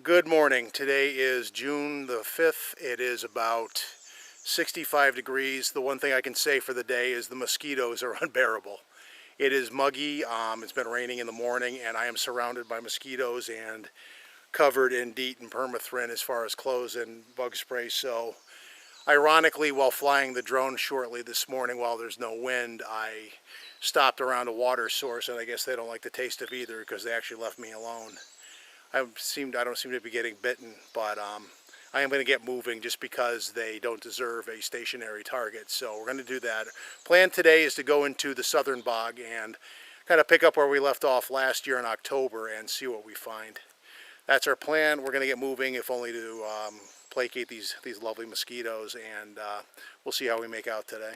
Good morning. Today is June the 5th. It is about 65 degrees. The one thing I can say for the day is the mosquitoes are unbearable. It is muggy. It's been raining in the morning and I am surrounded by mosquitoes and covered in DEET and permethrin as far as clothes and bug spray. So ironically, while flying the drone shortly this morning while there's no wind, I stopped around a water source, and I guess they don't like the taste of either because they actually left me alone. I don't seem to be getting bitten, but I am going to get moving just because they don't deserve a stationary target. So we're going to do that. Plan today is to go into the southern bog and kind of pick up where we left off last year in October and see what we find. That's our plan. We're going to get moving, if only to placate these lovely mosquitoes, and we'll see how we make out today.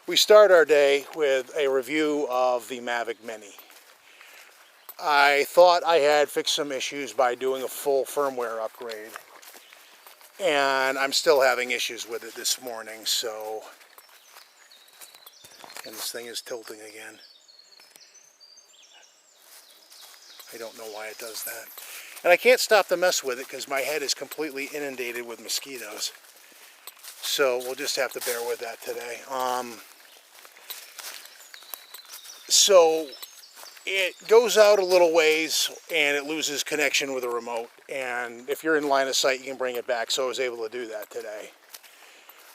We start our day with a review of the Mavic Mini. I thought I had fixed some issues by doing a full firmware upgrade, and I'm still having issues with it this morning. So, and this thing is tilting again. I don't know why it does that. And I can't stop to mess with it because my head is completely inundated with mosquitoes. So we'll just have to bear with that today. So it goes out a little ways and it loses connection with the remote. And if you're in line of sight, you can bring it back. So I was able to do that today.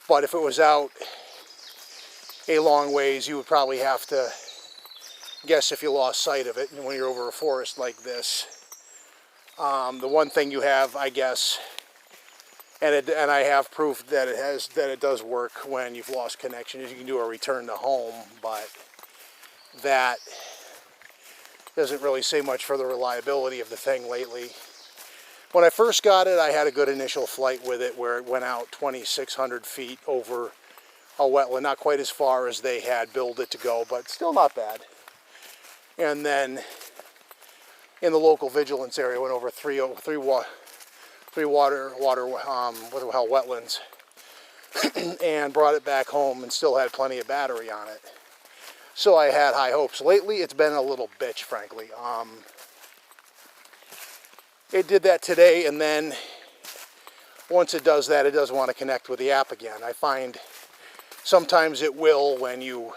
But if it was out a long ways, you would probably have to guess if you lost sight of it. And when you're over a forest like this, the one thing you have, I guess, and I have proof that it does work when you've lost connection, is you can do a return to home, but that doesn't really say much for the reliability of the thing lately. When I first got it, I had a good initial flight with it where it went out 2,600 feet over a wetland, not quite as far as they had billed it to go, but still not bad. And then in the local vigilance area, went over three wetlands and brought it back home and still had plenty of battery on it. So I had high hopes. Lately, it's been a little bitch, frankly. It did that today, and then once it does that, it doesn't want to connect with the app again. I find sometimes it will when you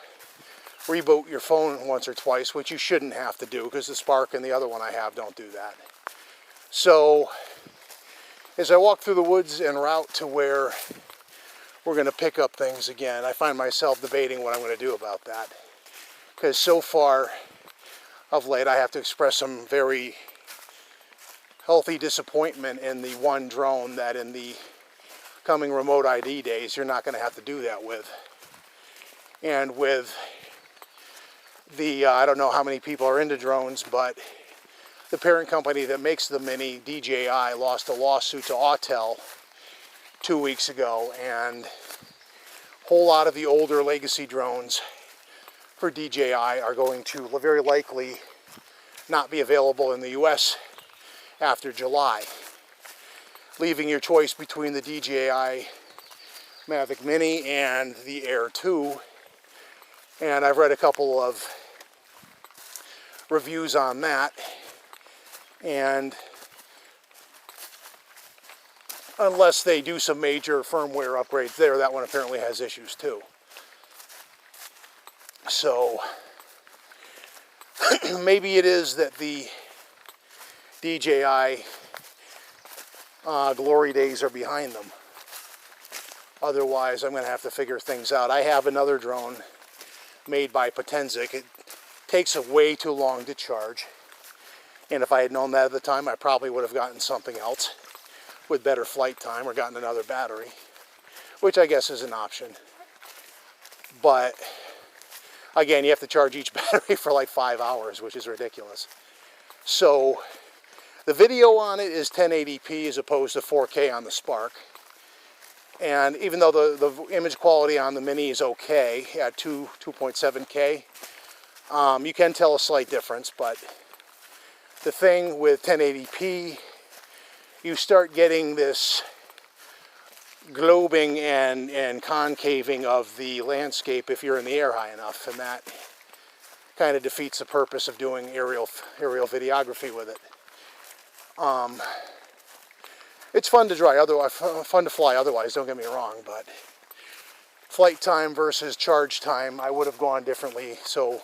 reboot your phone once or twice, which you shouldn't have to do because the Spark and the other one I have don't do that. So as I walk through the woods en route to where we're going to pick up things again, I find myself debating what I'm going to do about that. Because so far of late, I have to express some very healthy disappointment in the one drone that in the coming remote ID days, you're not going to have to do that with. And with the, I don't know how many people are into drones, but the parent company that makes the Mini, DJI, lost a lawsuit to Autel 2 weeks ago, and a whole lot of the older legacy drones for DJI are going to very likely not be available in the US after July, leaving your choice between the DJI Mavic Mini and the Air 2. And I've read a couple of reviews on that, and unless they do some major firmware upgrades there, that one apparently has issues too. So maybe it is that the DJI glory days are behind them. Otherwise, I'm going to have to figure things out. I have another drone made by Potensic. It takes way too long to charge. And if I had known that at the time, I probably would have gotten something else with better flight time or gotten another battery, which I guess is an option. But again, you have to charge each battery for like 5 hours, which is ridiculous. So the video on it is 1080p as opposed to 4K on the Spark. And even though the image quality on the Mini is okay at 2.7K, you can tell a slight difference. But the thing with 1080p, you start getting this globing and concaving of the landscape if you're in the air high enough, and that kind of defeats the purpose of doing aerial videography with it. It's fun to fun to fly otherwise, don't get me wrong, but flight time versus charge time, I would have gone differently, so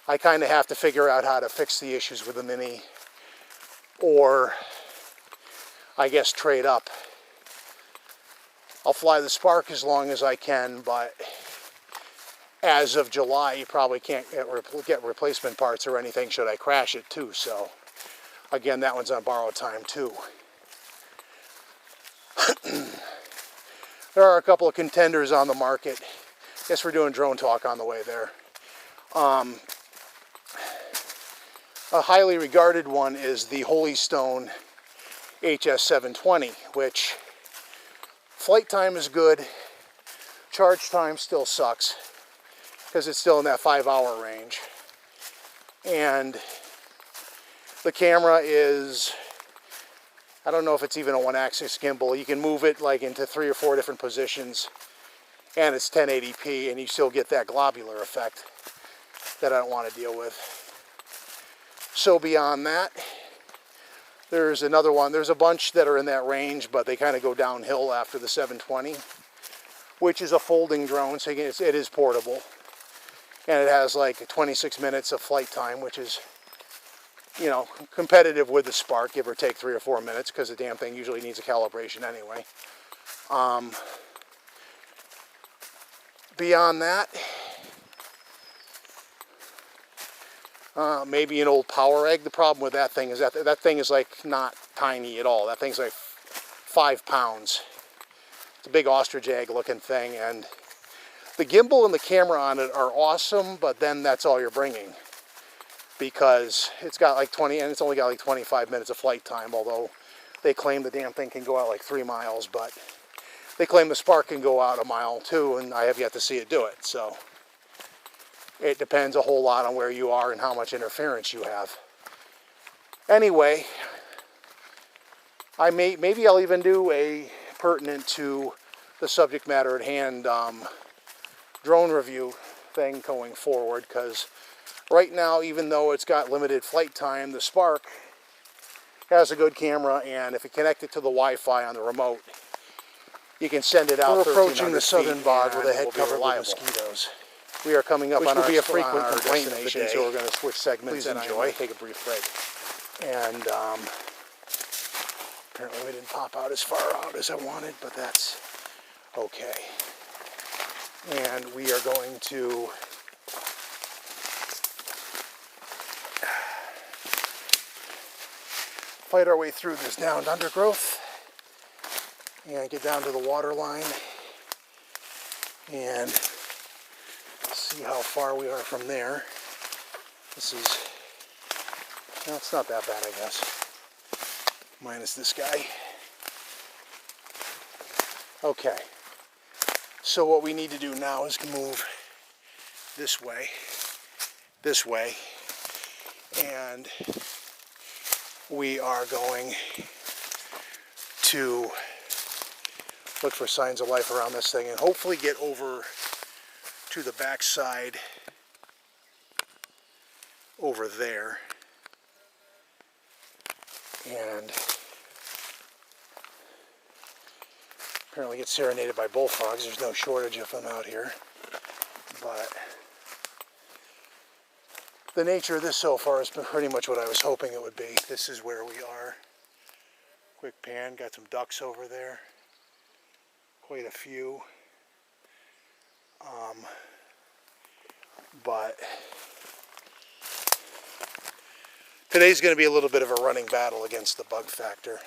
I kind of have to figure out how to fix the issues with the Mini, or I guess trade up. I'll fly the Spark as long as I can, but as of July, you probably can't get replacement parts or anything should I crash it too, so again, that one's on borrowed time too. There are a couple of contenders on the market. Guess we're doing drone talk on the way there. A highly regarded one is the Holystone HS720, which flight time is good, charge time still sucks because it's still in that 5-hour range. And the camera is, I don't know if it's even a 1-axis gimbal. You can move it like into 3 or 4 different positions, and it's 1080p, and you still get that globular effect that I don't want to deal with. So beyond that, there's another one. There's a bunch that are in that range, but they kind of go downhill after the 720, which is a folding drone, so it is portable. And it has like 26 minutes of flight time, which is, you know, competitive with the Spark, give or take 3 or 4 minutes, because the damn thing usually needs a calibration anyway. Beyond that, maybe an old Power Egg. The problem with that thing is that thing is like not tiny at all. That thing's like 5 pounds. It's a big ostrich egg looking thing, and the gimbal and the camera on it are awesome, but then that's all you're bringing, because it's got like 20, and it's only got like 25 minutes of flight time, although they claim the damn thing can go out like 3 miles, but they claim the Spark can go out a mile too, and I have yet to see it do it. So it depends a whole lot on where you are and how much interference you have. Anyway, maybe I'll even do a pertinent to the subject matter at hand drone review thing going forward, because right now, even though it's got limited flight time, the Spark has a good camera, and if you connect it to the Wi-Fi on the remote, you can send it out. We're approaching the southern bog with a head covered with mosquitoes. We are coming up on a frequent complaint destination, so we're going to switch segments. Please enjoy. Take a brief break. And apparently we didn't pop out as far out as I wanted, but that's okay. And we are going to fight our way through this downed undergrowth and get down to the water line and see how far we are from there. This is, no, it's not that bad, I guess, minus this guy. Okay, so what we need to do now is move this way, and we are going to look for signs of life around this thing and hopefully get over to the back side over there, and apparently get serenaded by bullfrogs. There's no shortage of them out here, but the nature of this so far has been pretty much what I was hoping it would be. This is where we are. Quick pan, got some ducks over there, quite a few. But today's going to be a little bit of a running battle against the bug factor.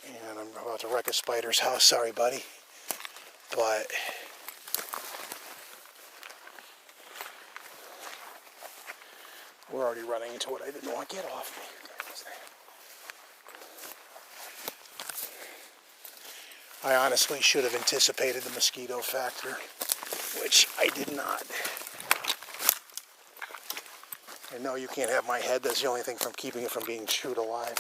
And I'm about to wreck a spider's house. Sorry, buddy. But we're already running into what I didn't want. Get off me. I honestly should have anticipated the mosquito factor, which I did not. I know you can't have my head. That's the only thing from keeping it from being chewed alive.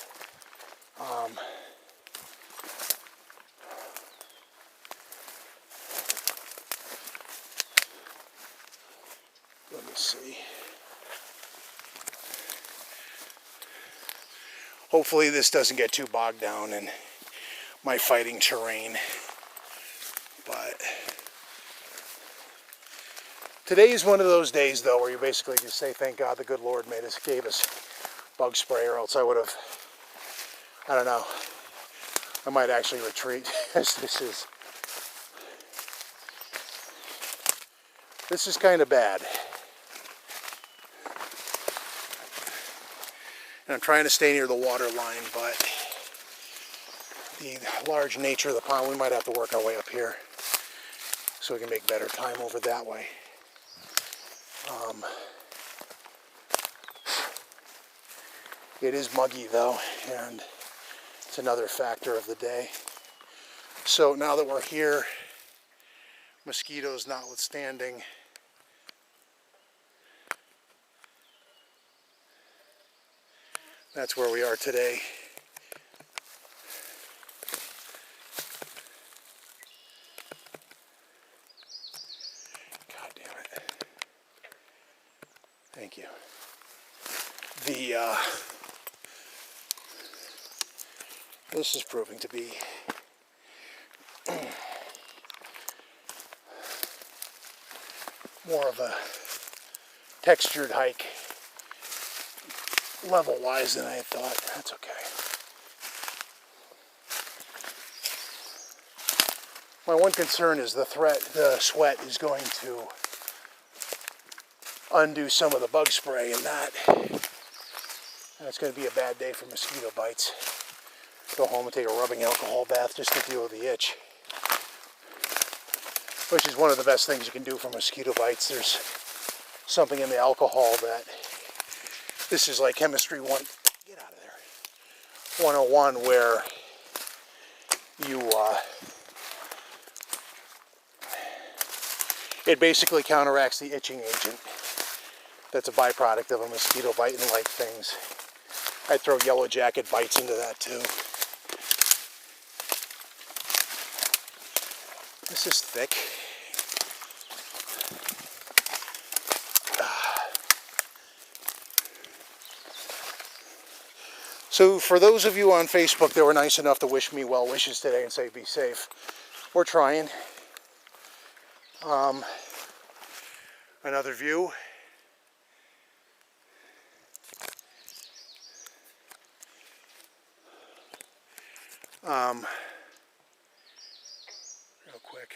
Let me see. Hopefully this doesn't get too bogged down in my fighting terrain. But today is one of those days, though, where you basically just say, thank God the good Lord gave us bug spray, or else I would have, I don't know, I might actually retreat, as this is kind of bad. And I'm trying to stay near the water line, but the large nature of the pond, we might have to work our way up here so we can make better time over that way. It is muggy though, and it's another factor of the day. So now that we're here, mosquitoes notwithstanding, that's where we are today. God damn it. Thank you. This is proving to be more of a textured hike, level-wise, than I had thought. That's okay. My one concern is the sweat is going to undo some of the bug spray, and that's going to be a bad day for mosquito bites. Go home and take a rubbing alcohol bath just to deal with the itch, which is one of the best things you can do for mosquito bites. There's something in the alcohol that, this is like chemistry get out of there, 101, where you it basically counteracts the itching agent that's a byproduct of a mosquito bite and like things. I throw yellow jacket bites into that too. This is thick. So for those of you on Facebook that were nice enough to wish me well wishes today and say be safe, we're trying. Another view. Real quick.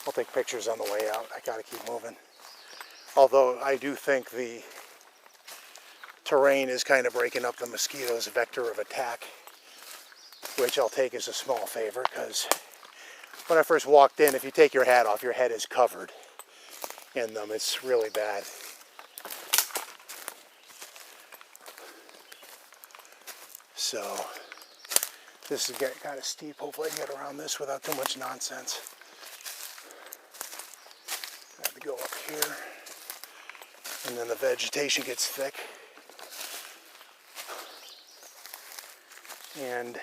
I'll take pictures on the way out. I gotta keep moving. Although I do think the terrain is kind of breaking up the mosquitoes' vector of attack, which I'll take as a small favor, because when I first walked in, if you take your hat off, your head is covered in them. It's really bad. So this is getting kind of steep. Hopefully I can get around this without too much nonsense. I have to go up here, and then the vegetation gets thick, and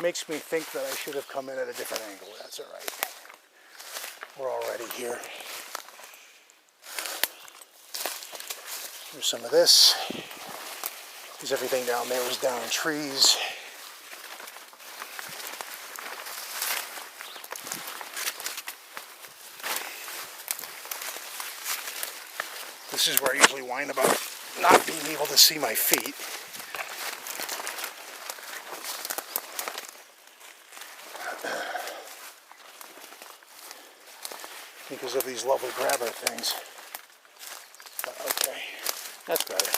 makes me think that I should have come in at a different angle. That's all right. We're already here. Here's some of this. Because everything down there was down in trees. This is where I usually whine about not being able to see my feet. Because of these lovely grabber things. But okay, that's better.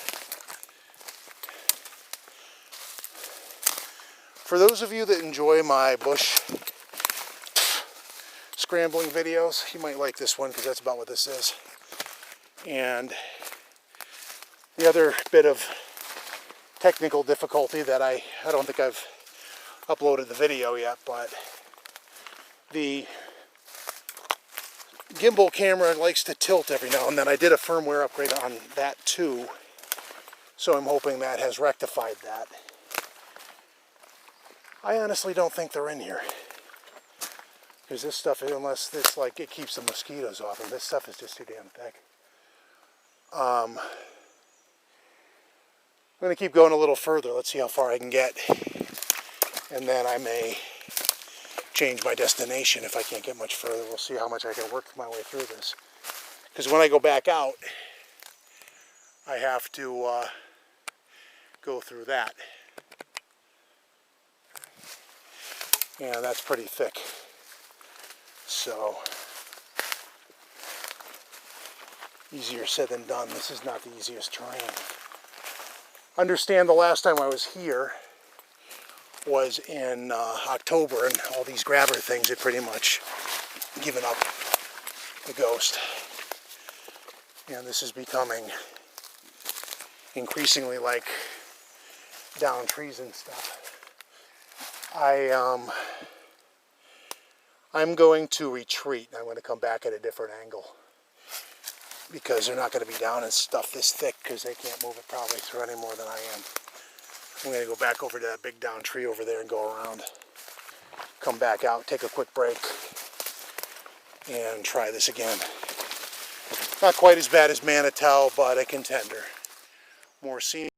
For those of you that enjoy my bush scrambling videos, you might like this one because that's about what this is. And the other bit of technical difficulty that I don't think I've uploaded the video yet, but the gimbal camera likes to tilt every now and then. I did a firmware upgrade on that too, so I'm hoping that has rectified that. I honestly don't think they're in here, because this stuff, unless it's like it keeps the mosquitoes off, and this stuff is just too damn thick. I'm going to keep going a little further. Let's see how far I can get, and then I may change my destination if I can't get much further. We'll see how much I can work my way through this, because when I go back out, I have to go through that. Yeah, that's pretty thick. So, easier said than done. This is not the easiest terrain. Understand the last time I was here was in October, and all these grabber things had pretty much given up the ghost. And this is becoming increasingly like down trees and stuff. I'm going to retreat. I'm going to come back at a different angle, because they're not going to be down in stuff this thick, because they can't move it probably through any more than I am. I'm going to go back over to that big down tree over there and go around, come back out, take a quick break, and try this again. Not quite as bad as Manitou, but a contender. More scenic.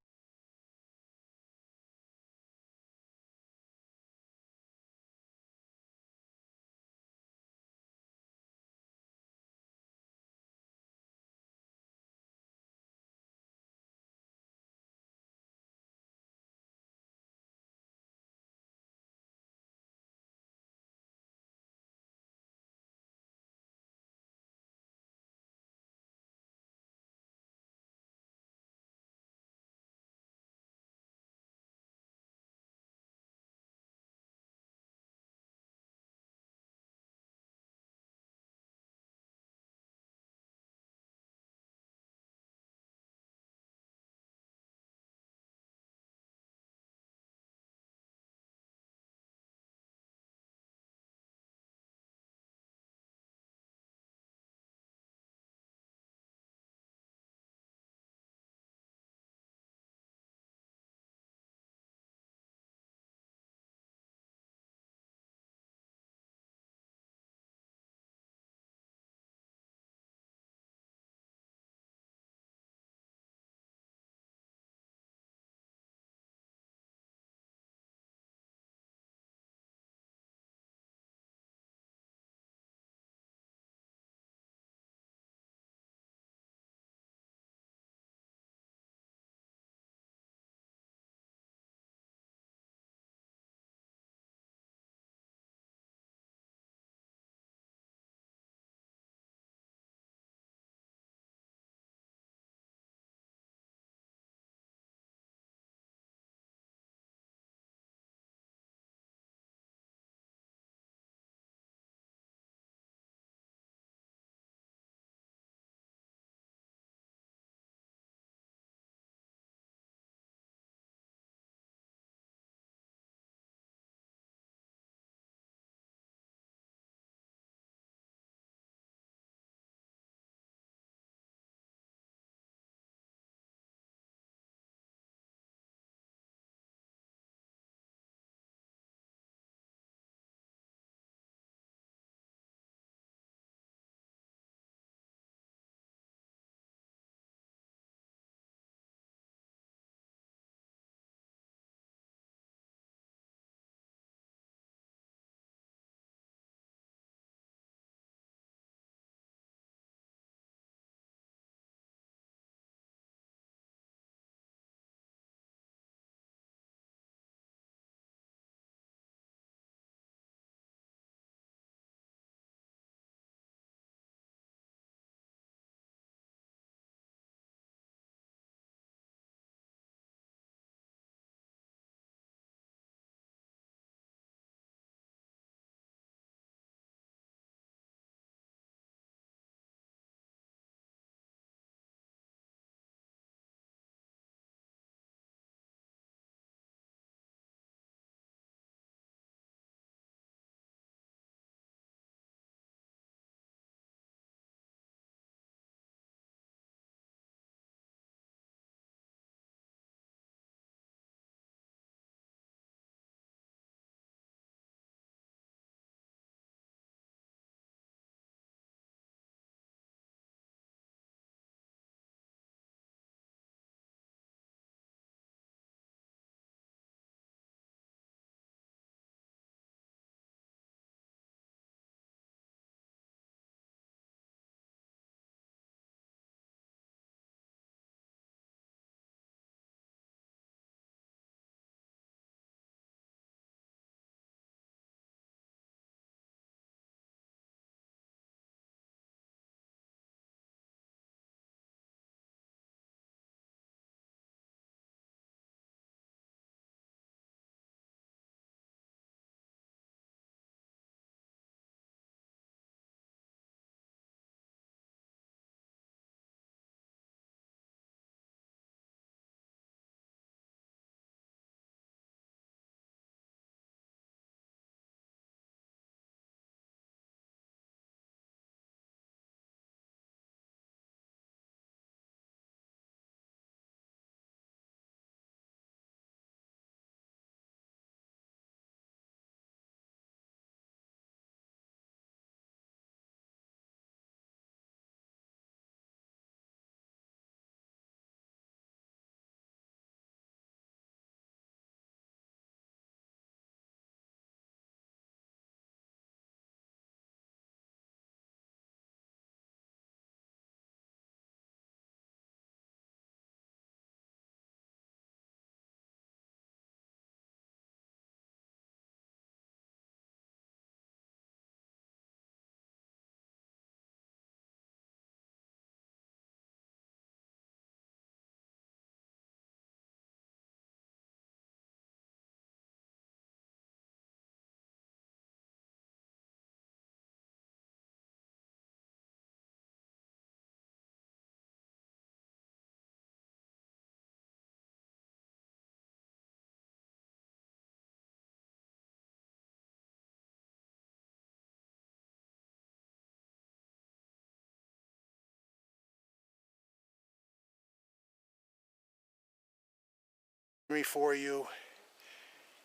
For you,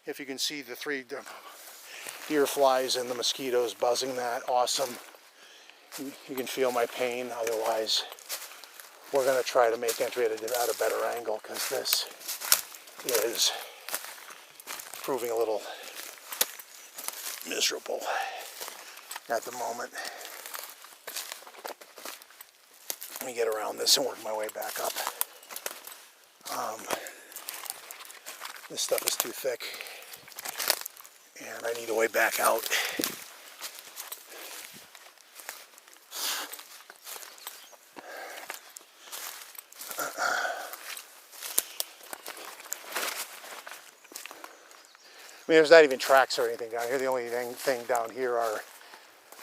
if you can see the 3 deer flies and the mosquitoes buzzing that, awesome. You can feel my pain. Otherwise, we're going to try to make entry at a better angle, because this is proving a little miserable at the moment. Let me get around this and work my way back up. This stuff is too thick, and I need a way back out. I mean, there's not even tracks or anything down here. The only thing down here are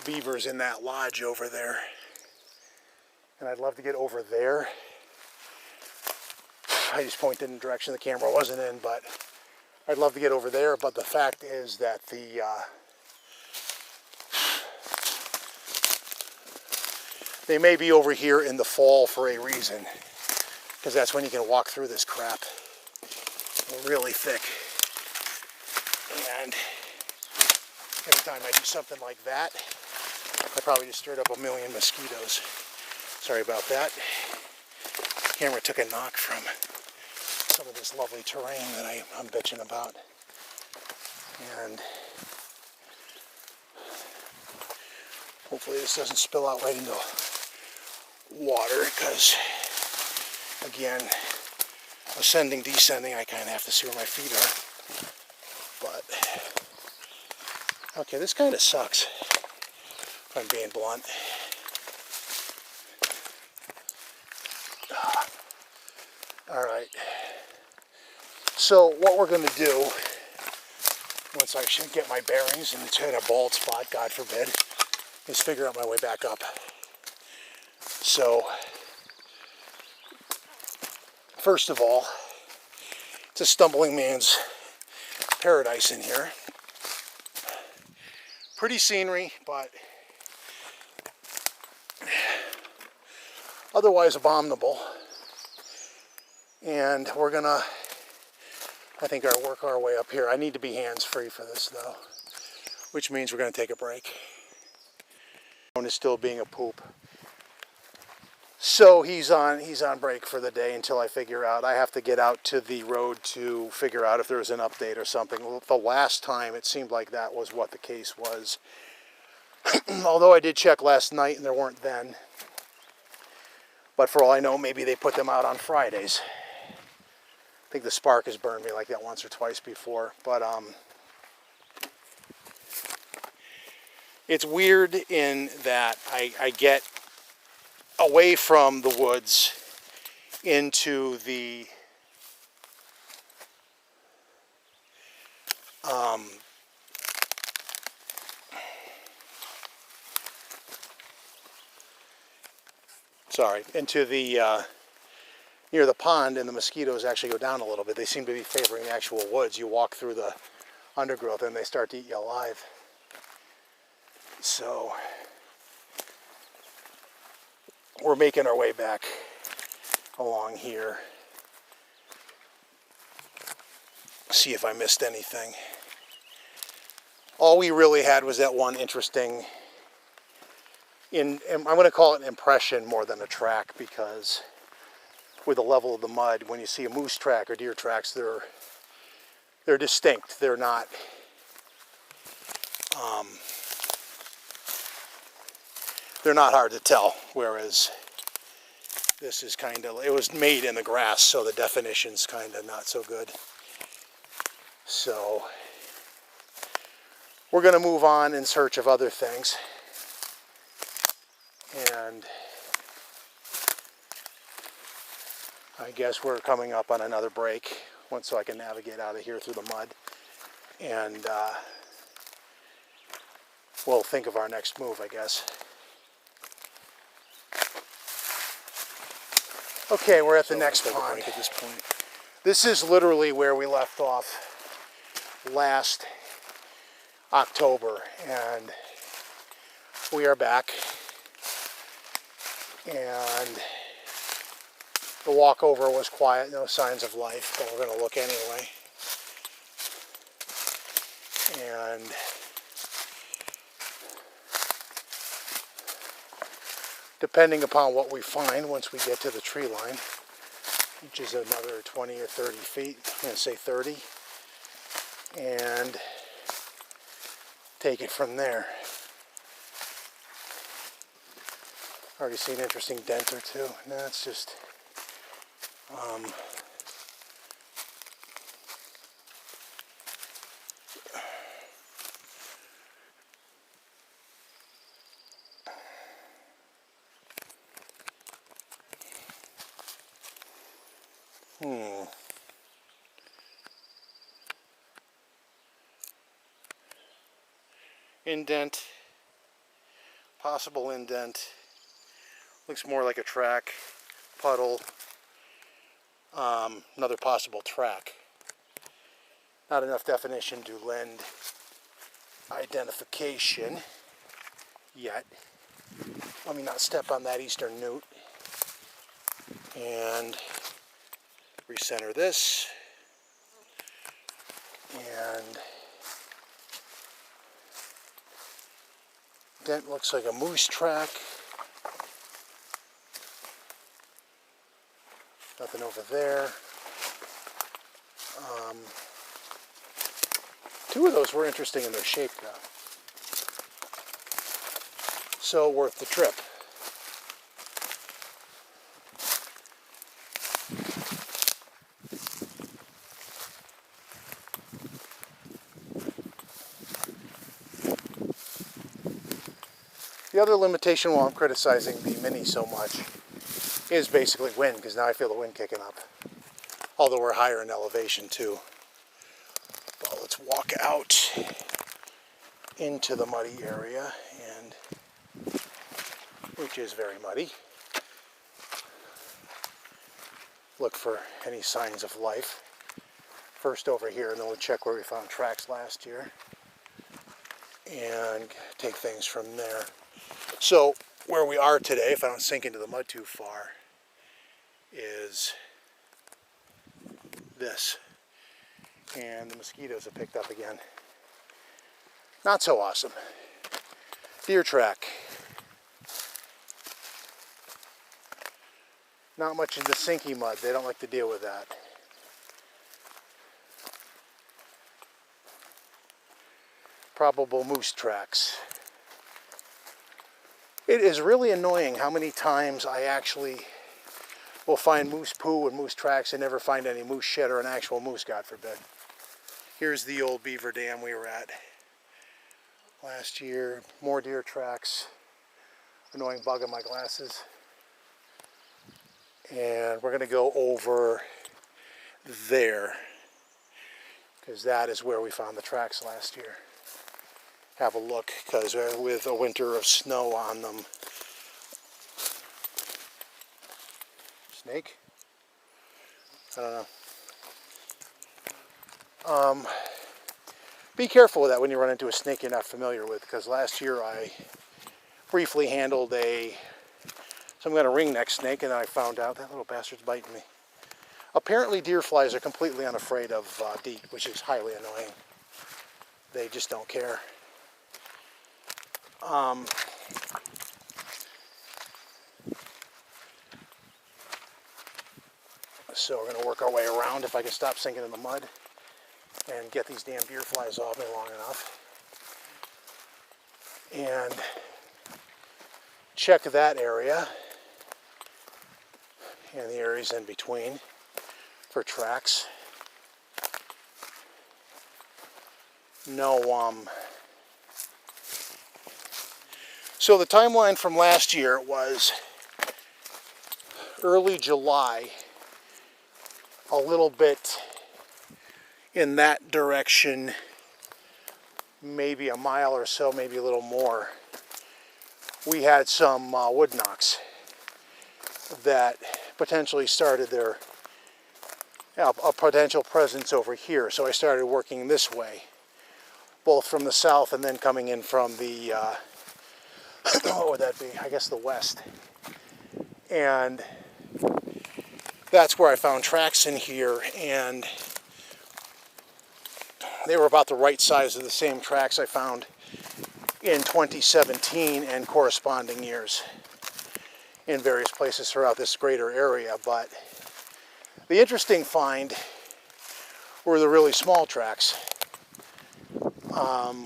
beavers in that lodge over there. And I'd love to get over there. I just pointed in the direction the camera wasn't in, but I'd love to get over there. But the fact is that they may be over here in the fall for a reason, because that's when you can walk through this crap. Really thick. And every time I do something like that, I probably just stirred up a million mosquitoes. Sorry about that. The camera took a knock from some of this lovely terrain that I'm bitching about. And hopefully this doesn't spill out right into water, because again, ascending, descending, I kind of have to see where my feet are. But okay, this kind of sucks, if I'm being blunt. All right. So what we're going to do, once I should get my bearings and it's in a bald spot, God forbid, is figure out my way back up. So, first of all, it's a stumbling man's paradise in here. Pretty scenery, but otherwise abominable. And we're gonna, I think, work our way up here. I need to be hands-free for this though, which means we're gonna take a break. Phone is still being a poop. So he's on break for the day until I figure out. I have to get out to the road to figure out if there was an update or something. The last time it seemed like that was what the case was. Although I did check last night and there weren't then. But for all I know, maybe they put them out on Fridays. I think the spark has burned me like that once or twice before. But it's weird in that I get away from the woods into the into the near the pond, and the mosquitoes actually go down a little bit. They seem to be favoring the actual woods. You walk through the undergrowth and they start to eat you alive. So we're making our way back along here. See if I missed anything. All we really had was that one interesting, I'm going to call it an impression more than a track, because with the level of the mud, when you see a moose track or deer tracks, they're distinct. They're not hard to tell, whereas this is kind of, it was made in the grass, so the definition's kind of not so good. So we're going to move on in search of other things. And I guess we're coming up on another break, so I can navigate out of here through the mud. And we'll think of our next move, I guess. Okay, we're at the next pond at this point. This is literally where we left off last October, and we are back. And The walkover was quiet, no signs of life, but we're going to look anyway. And depending upon what we find once we get to the tree line, which is another 20 or 30 feet, I'm going to say 30, and take it from there. Already see an interesting dent or two. No, it's just indent, possible indent. Looks more like a track, puddle, another possible track. Not enough definition to lend identification yet. Let me not step on that eastern newt. And recenter this. And dent looks like a moose track. Nothing over there. Two of those were interesting in their shape though. So worth the trip. The other limitation while I'm criticizing the Mini so much is basically wind, because now I feel the wind kicking up. Although we're higher in elevation too. But let's walk out into the muddy area, and which is very muddy. Look for any signs of life. First over here, and then we'll check where we found tracks last year. And take things from there. So where we are today, if I don't sink into the mud too far, is this. And the mosquitoes have picked up again. Not so awesome. Deer track. Not much in the sinky mud. They don't like to deal with that. Probable moose tracks. It is really annoying how many times I actually will find moose poo and moose tracks and never find any moose shit or an actual moose, God forbid. Here's the old beaver dam we were at last year. More deer tracks. Annoying bug in my glasses. And we're going to go over there, because that is where we found the tracks last year. Have a look, because with a winter of snow on them. Snake? I don't know. Be careful with that when you run into a snake you're not familiar with, because last year I briefly handled some kind of ringneck snake, and then I found out that little bastard's biting me. Apparently deer flies are completely unafraid of DEET, which is highly annoying. They just don't care. So we're going to work our way around if I can stop sinking in the mud and get these damn deer flies off me long enough. And check that area and the areas in between for tracks. So the timeline from last year was early July, a little bit in that direction, maybe a mile or so, maybe a little more. We had some wood knocks that potentially started their a potential presence over here. So I started working this way, both from the south and then coming in from the what would that be? I guess the west. And that's where I found tracks in here, and they were about the right size of the same tracks I found in 2017 and corresponding years in various places throughout this greater area. But the interesting find were the really small tracks,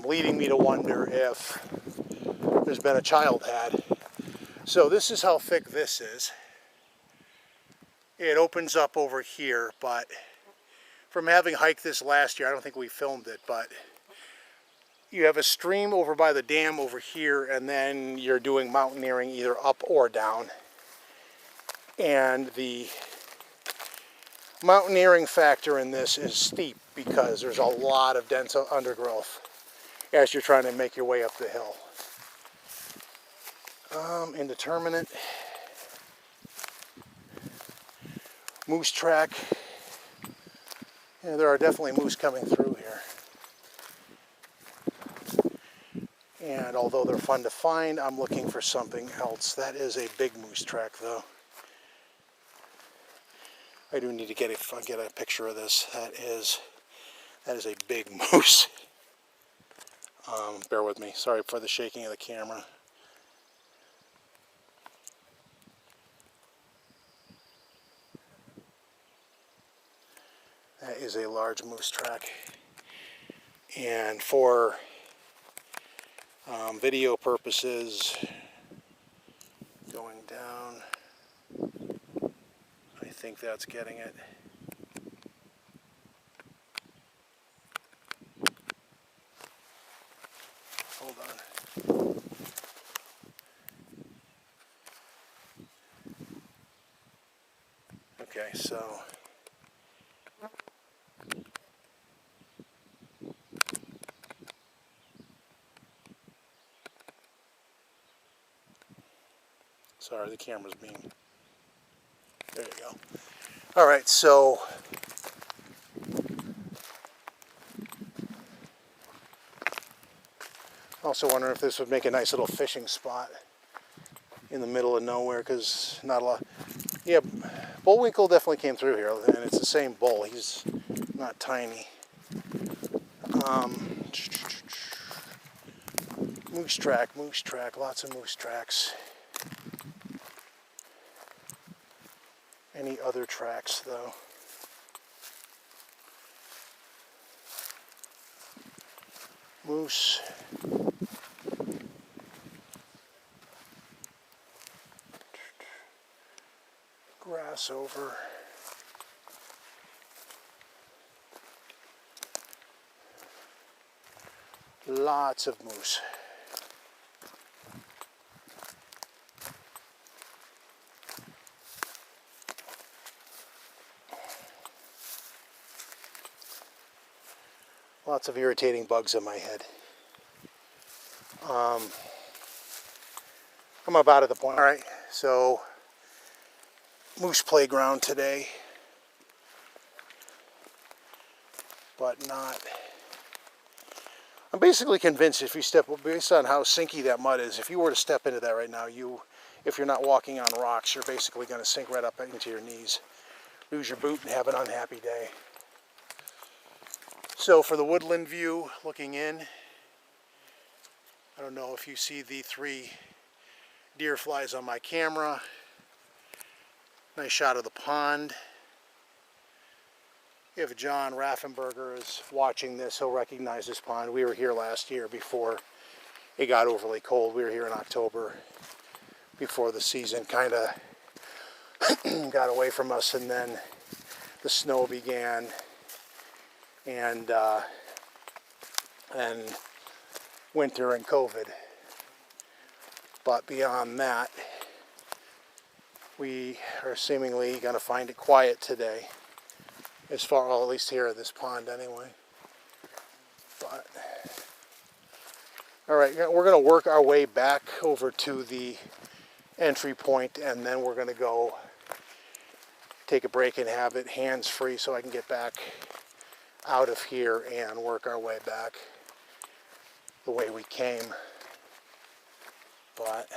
leading me to wonder if there's been a child had. So this is how thick this is. It opens up over here, but from having hiked this last year, I don't think we filmed it, but you have a stream over by the dam over here, and then you're doing mountaineering either up or down. And the mountaineering factor in this is steep because there's a lot of dense undergrowth as you're trying to make your way up the hill. Indeterminate. Moose track. Yeah, there are definitely moose coming through here. And although they're fun to find, I'm looking for something else. That is a big moose track, though. I do need to get a picture of this. That is a big moose. Bear with me. Sorry for the shaking of the camera. That is a large moose track. And for video purposes, going down, I think that's getting it. Hold on. Okay, so sorry, the camera's being... There you go. All right, so also wondering if this would make a nice little fishing spot in the middle of nowhere, because not a lot. Yeah, Bullwinkle definitely came through here, and it's the same bull. He's not tiny. Moose track, lots of moose tracks. Any other tracks, though? Moose. Grass over. Lots of moose. Lots of irritating bugs in my head. I'm about at the point. All right, so moose playground today, but not. I'm basically convinced if you step, based on how sinky that mud is, if you were to step into that right now, if you're not walking on rocks, you're basically going to sink right up into your knees, lose your boot, and have an unhappy day. So for the woodland view, looking in, I don't know if you see the 3 deer flies on my camera. Nice shot of the pond. If John Raffenberger is watching this, he'll recognize this pond. We were here last year before it got overly cold. We were here in October before the season kind of got away from us, and then the snow began, and winter and COVID. But beyond that, we are seemingly going to find it quiet today, as far, well, at least here at this pond anyway. But all right, we're going to work our way back over to the entry point, and then we're going to go take a break and have it hands-free so I can get back out of here and work our way back the way we came. But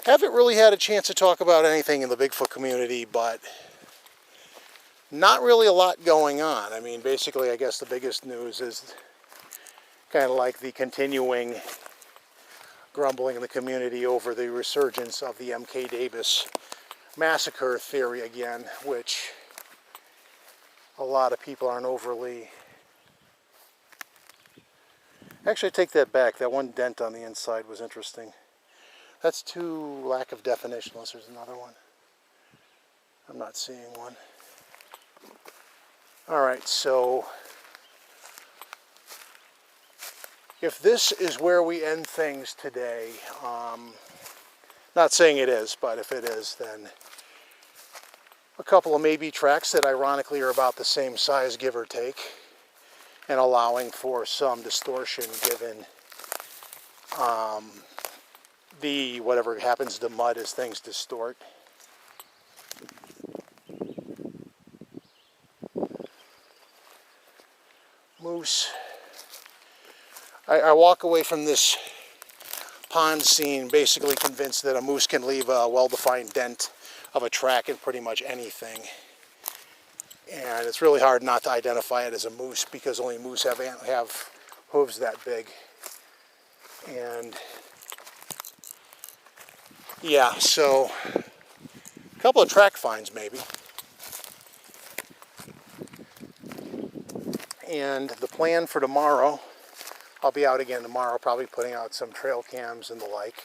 Haven't really had a chance to talk about anything in the Bigfoot community, but not really a lot going on. I mean, basically, I guess the biggest news is kind of like the continuing grumbling in the community over the resurgence of the MK Davis massacre theory again, which a lot of people aren't overly... Actually, I take that back. That one dent on the inside was interesting. That's too lack of definition, unless there's another one. I'm not seeing one. Alright, so if this is where we end things today, not saying it is, but if it is, then a couple of maybe tracks that ironically are about the same size, give or take, and allowing for some distortion given the whatever happens to mud as things distort. Moose. I walk away from this pond scene basically convinced that a moose can leave a well-defined dent of a track in pretty much anything. And it's really hard not to identify it as a moose because only moose have hooves that big. And yeah, so a couple of track finds maybe. And the plan for tomorrow, I'll be out again tomorrow, probably putting out some trail cams and the like.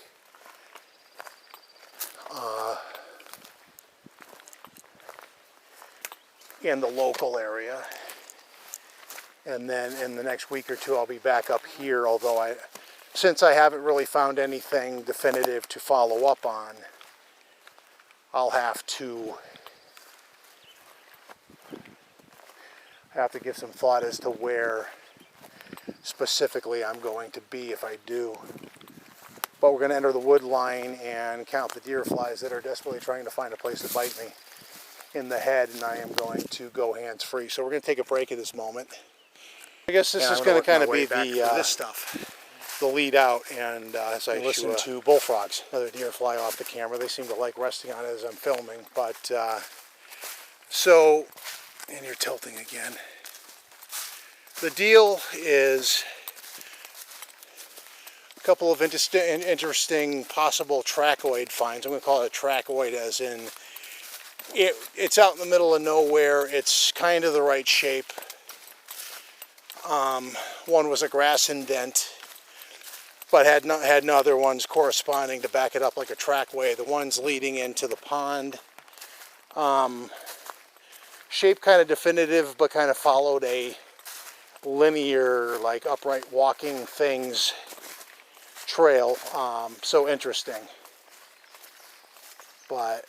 In the local area. And then in the next week or two I'll be back up here, although since I haven't really found anything definitive to follow up on, I'll have to give some thought as to where specifically I'm going to be if I do. But we're going to enter the wood line and count the deer flies that are desperately trying to find a place to bite me in the head, and I am going to go hands-free. So we're going to take a break at this moment. I guess this is going to kind of be the lead out, and as I listen to bullfrogs, another deer fly off the camera. They seem to like resting on it as I'm filming. But so, and you're tilting again. The deal is a couple of interesting possible trachoid finds. I'm going to call it a trachoid as in it's out in the middle of nowhere. It's kind of the right shape. One was a grass indent, but had no other ones corresponding to back it up like a trackway. The ones leading into the pond, shape kind of definitive, but kind of followed a linear, like upright walking things trail. So interesting, but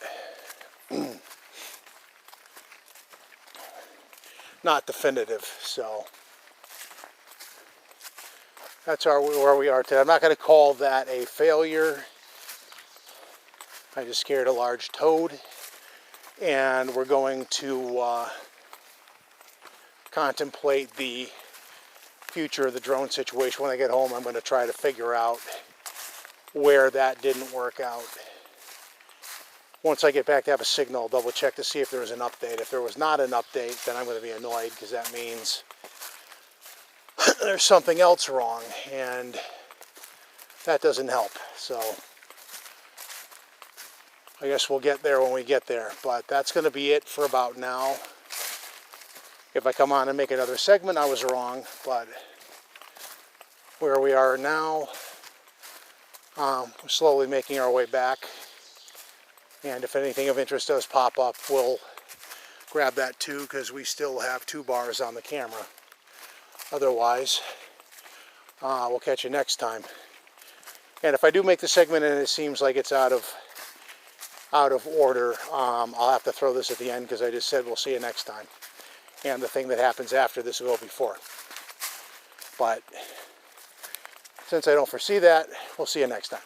not definitive. So that's where we are today. I'm not going to call that a failure. I just scared a large toad, and we're going to contemplate the future of the drone situation. When I get home, I'm going to try to figure out where that didn't work out. Once I get back to have a signal, I'll double check to see if there was an update. If there was not an update, then I'm going to be annoyed because that means there's something else wrong, and that doesn't help. So I guess we'll get there when we get there. But that's going to be it for about now. If I come on and make another segment, I was wrong. But where we are now, we're slowly making our way back. And if anything of interest does pop up, we'll grab that too, because we still have 2 bars on the camera. Otherwise, we'll catch you next time. And if I do make the segment and it seems like it's out of order, I'll have to throw this at the end because I just said we'll see you next time. And the thing that happens after this will go before. But since I don't foresee that, we'll see you next time.